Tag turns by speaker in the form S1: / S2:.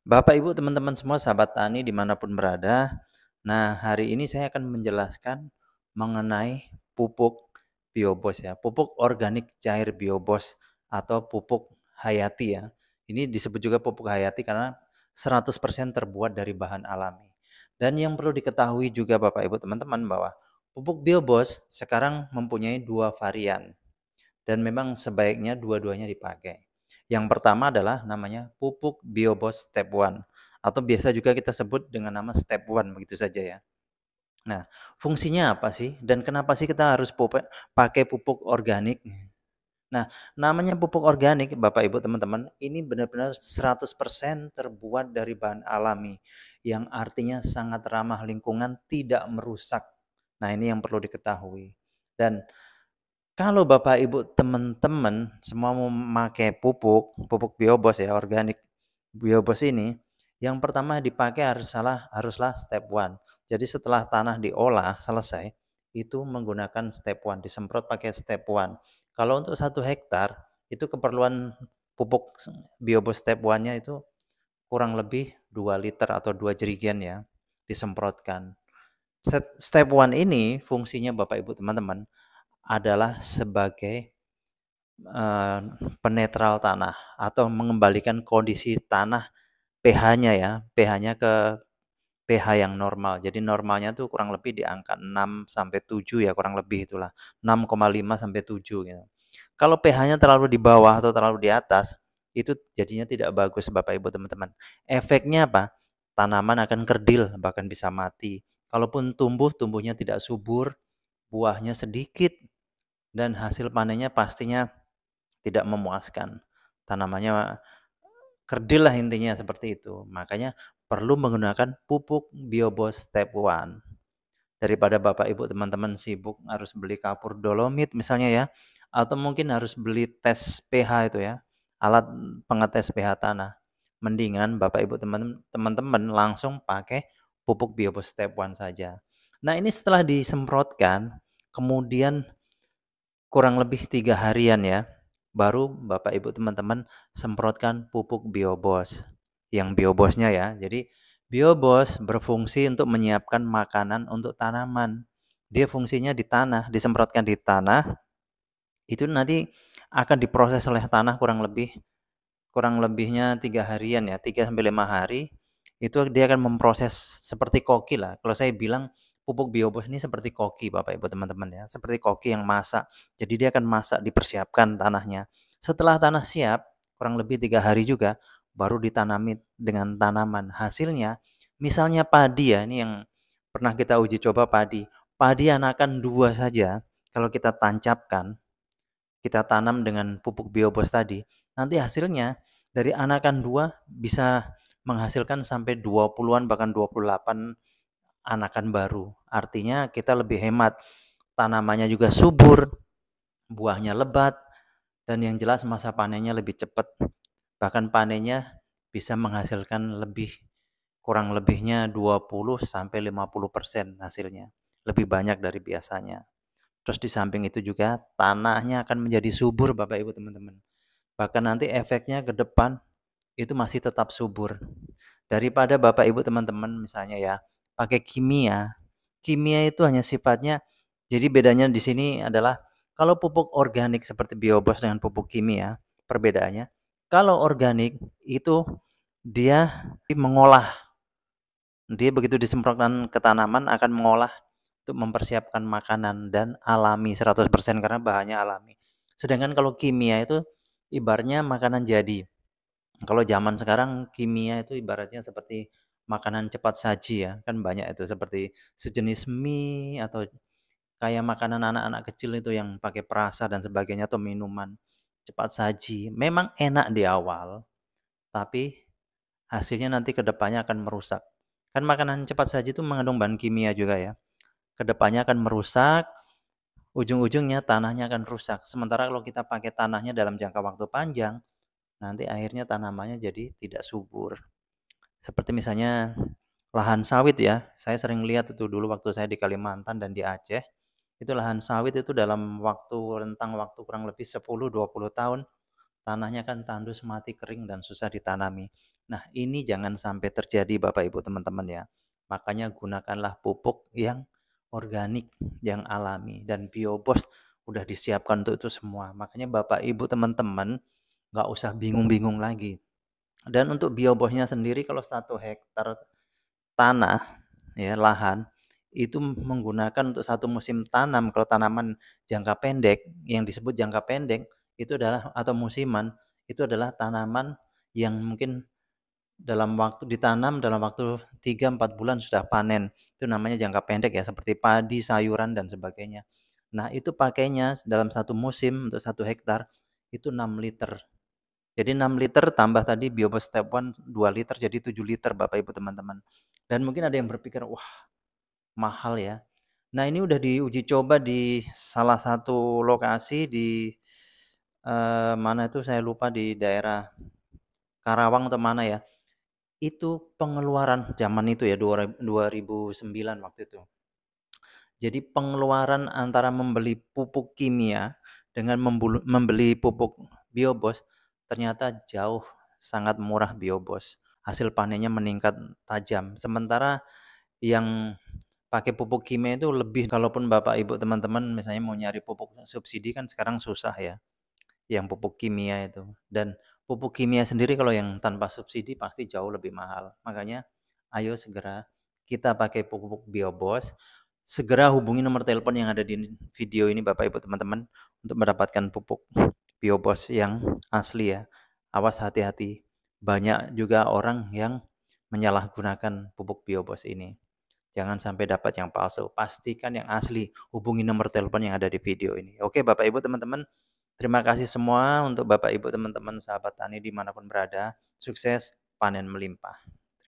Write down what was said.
S1: Bapak, Ibu, teman-teman semua, sahabat tani dimanapun berada. Nah, hari ini saya akan menjelaskan mengenai pupuk biobos ya, pupuk organik cair biobos atau pupuk hayati ya. Ini disebut juga pupuk hayati karena 100% terbuat dari bahan alami. Dan yang perlu diketahui juga Bapak, Ibu, teman-teman bahwa pupuk biobos sekarang mempunyai dua varian dan memang sebaiknya dua-duanya dipakai. Yang pertama adalah namanya pupuk biobos step 1 atau biasa juga kita sebut dengan nama step 1 begitu saja ya. Nah, fungsinya apa sih dan kenapa sih kita harus pakai pupuk organik? Nah, namanya pupuk organik Bapak Ibu teman-teman, ini benar-benar 100% terbuat dari bahan alami yang artinya sangat ramah lingkungan, tidak merusak. Nah, ini yang perlu diketahui. Dan kalau Bapak Ibu teman-teman semua mau memakai pupuk biobos ya, organik biobos ini, yang pertama dipakai haruslah step 1. Jadi setelah tanah diolah selesai, itu menggunakan step 1, disemprot pakai step 1. Kalau untuk 1 hektar, itu keperluan pupuk biobos step 1-nya itu kurang lebih 2 liter atau 2 jerigen ya, disemprotkan. Step 1 ini fungsinya Bapak Ibu teman-teman adalah sebagai penetral tanah atau mengembalikan kondisi tanah pH-nya ya, pH-nya ke pH yang normal. Jadi normalnya tuh kurang lebih di angka 6 sampai 7 ya, kurang lebih itulah. 6,5 sampai 7 gitu. Kalau pH-nya terlalu di bawah atau terlalu di atas, itu jadinya tidak bagus Bapak Ibu teman-teman. Efeknya apa? Tanaman akan kerdil, bahkan bisa mati. Kalaupun tumbuhnya tidak subur, buahnya sedikit, dan hasil panennya pastinya tidak memuaskan. Tanamannya kerdil lah intinya seperti itu. Makanya perlu menggunakan pupuk biobos step 1. Daripada Bapak Ibu teman-teman sibuk harus beli kapur dolomit misalnya ya, atau mungkin harus beli tes pH itu ya, alat pengetes pH tanah. Mendingan Bapak Ibu teman-teman langsung pakai pupuk biobos step 1 saja. Nah, ini setelah disemprotkan, kemudian kurang lebih 3 harian ya, baru Bapak Ibu teman-teman semprotkan pupuk biobos. Yang biobosnya ya. Jadi biobos berfungsi untuk menyiapkan makanan untuk tanaman. Dia fungsinya di tanah, disemprotkan di tanah, itu nanti akan diproses oleh tanah kurang lebihnya 3 harian ya, 3 sampai 5 hari, itu dia akan memproses seperti koki lah. Kalau saya bilang pupuk biobos ini seperti koki Bapak Ibu teman-teman ya, seperti koki yang masak. Jadi dia akan masak, dipersiapkan tanahnya. Setelah tanah siap, kurang lebih 3 hari juga, baru ditanami dengan tanaman. Hasilnya, misalnya padi ya, ini yang pernah kita uji coba padi. Padi anakan 2 saja, kalau kita tancapkan, kita tanam dengan pupuk biobos tadi, nanti hasilnya dari anakan 2 bisa menghasilkan sampai 20-an bahkan 28 anakan baru. Artinya kita lebih hemat, tanamannya juga subur, buahnya lebat, dan yang jelas masa panennya lebih cepat. Bahkan panennya bisa menghasilkan kurang lebihnya 20 sampai 50% hasilnya. Lebih banyak dari biasanya. Terus di samping itu juga tanahnya akan menjadi subur Bapak Ibu teman-teman. Bahkan nanti efeknya ke depan itu masih tetap subur. Daripada Bapak Ibu teman-teman misalnya ya pakai kimia. Kimia itu hanya sifatnya, jadi bedanya di sini adalah kalau pupuk organik seperti biobos dengan pupuk kimia, perbedaannya kalau organik itu dia mengolah, dia begitu disemprotkan ke tanaman akan mengolah untuk mempersiapkan makanan dan alami 100% karena bahannya alami. Sedangkan kalau kimia itu ibaratnya makanan jadi. Kalau zaman sekarang kimia itu ibaratnya seperti makanan cepat saji ya, kan banyak itu seperti sejenis mie atau kayak makanan anak-anak kecil itu yang pakai perasa dan sebagainya atau minuman cepat saji. Memang enak di awal, tapi hasilnya nanti ke depannya akan merusak. Kan makanan cepat saji itu mengandung bahan kimia juga ya. Ke depannya akan merusak, ujung-ujungnya tanahnya akan rusak. Sementara kalau kita pakai tanahnya dalam jangka waktu panjang, nanti akhirnya tanamannya jadi tidak subur. Seperti misalnya lahan sawit ya, saya sering lihat itu dulu waktu saya di Kalimantan dan di Aceh, itu lahan sawit itu dalam rentang waktu kurang lebih 10-20 tahun, tanahnya kan tandus, mati, kering, dan susah ditanami. Nah, ini jangan sampai terjadi Bapak Ibu teman-teman ya. Makanya gunakanlah pupuk yang organik, yang alami, dan biobos udah disiapkan untuk itu semua. Makanya Bapak Ibu teman-teman nggak usah bingung-bingung lagi. Dan untuk biobosnya sendiri kalau 1 hektar tanah ya, lahan, itu menggunakan untuk 1 musim tanam. Kalau tanaman jangka pendek, yang disebut jangka pendek, itu adalah atau musiman, itu adalah tanaman yang mungkin dalam waktu ditanam dalam waktu 3, 4 bulan sudah panen. Itu namanya jangka pendek ya, seperti padi, sayuran, dan sebagainya. Nah, itu pakainya dalam 1 musim untuk 1 hektar, itu 6 liter. Jadi 6 liter tambah tadi Biobos Step One 2 liter, jadi 7 liter Bapak Ibu teman-teman. Dan mungkin ada yang berpikir, wah mahal ya. Nah ini udah diuji coba di salah satu lokasi di mana itu saya lupa, di daerah Karawang atau mana ya. Itu pengeluaran zaman itu ya 2009 waktu itu. Jadi pengeluaran antara membeli pupuk kimia dengan membeli pupuk biobos ternyata jauh sangat murah biobos. Hasil panennya meningkat tajam. Sementara yang pakai pupuk kimia itu lebih, kalaupun Bapak Ibu teman-teman misalnya mau nyari pupuk subsidi kan sekarang susah ya, yang pupuk kimia itu. Dan pupuk kimia sendiri kalau yang tanpa subsidi pasti jauh lebih mahal. Makanya ayo segera kita pakai pupuk biobos. Segera hubungi nomor telepon yang ada di video ini Bapak Ibu teman-teman untuk mendapatkan pupuk biobos yang asli ya. Awas hati-hati. Banyak juga orang yang menyalahgunakan pupuk biobos ini. Jangan sampai dapat yang palsu. Pastikan yang asli. Hubungi nomor telepon yang ada di video ini. Oke Bapak Ibu teman-teman. Terima kasih semua untuk Bapak Ibu teman-teman sahabat tani dimanapun berada. Sukses panen melimpah.